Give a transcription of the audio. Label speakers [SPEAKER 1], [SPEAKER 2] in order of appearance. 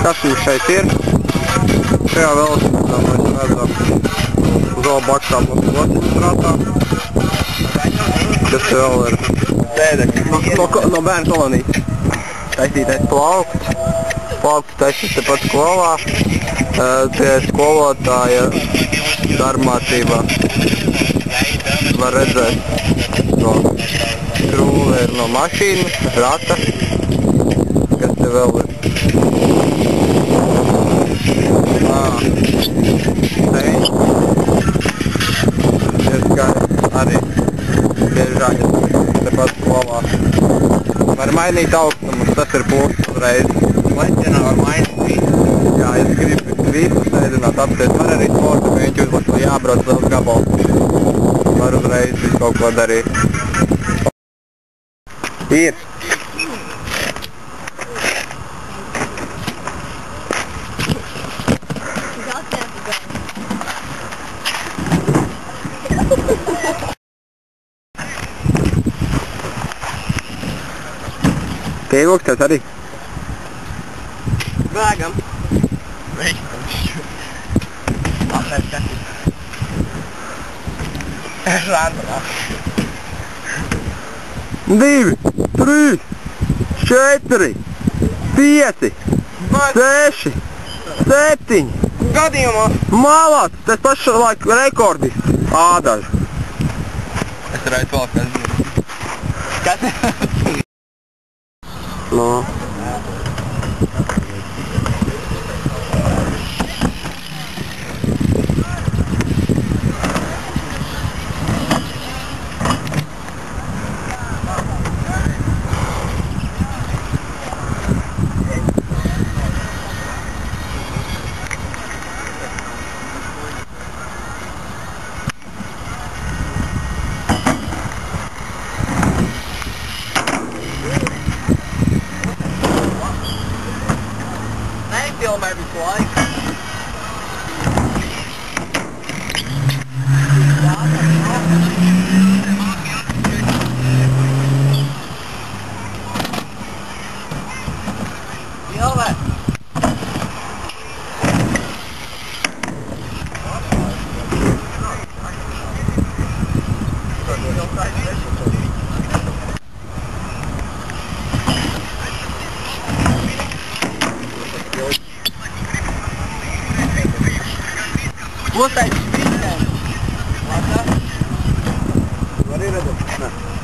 [SPEAKER 1] Kas mums šeit ir? Šajā velosipēdā mēs redzam zoobaksā mums lociņu prātā. Kas te vēl ir? No bērnu kolonijas. Taisītais plaukts. Plaukts taisīs tepat skolā. Pie skolotāja darbmācībā var redzēt no skrūve ir no mašīnas, rata. Kas te vēl ir? Steņš. Arī biežājas tepat skolā. Var mainīt augstumus, tas ir pluss uzreiz.
[SPEAKER 2] Leģenā var mainīt visu.
[SPEAKER 1] Jā, es gribu visus ēdināt, apsēt. Var arī sporta, ka viņš uzlaka, jābrauc vēl gabals. Var uzreiz visu kaut ko darīt. Ir. Pievilkties arī?
[SPEAKER 2] Bēgam. Apēc skatīt. Rādā.
[SPEAKER 1] 2, 3, 4, 5, 6, 7.
[SPEAKER 2] Gadījumā.
[SPEAKER 1] Malāc, tas pašlaik rekordists. Ādaži.
[SPEAKER 2] Es redzu vēl, kas zinu. Kas?
[SPEAKER 1] No.
[SPEAKER 2] Filmē visu laiku. Filmē. Ko taisa spīdēm? Var arī redzēt?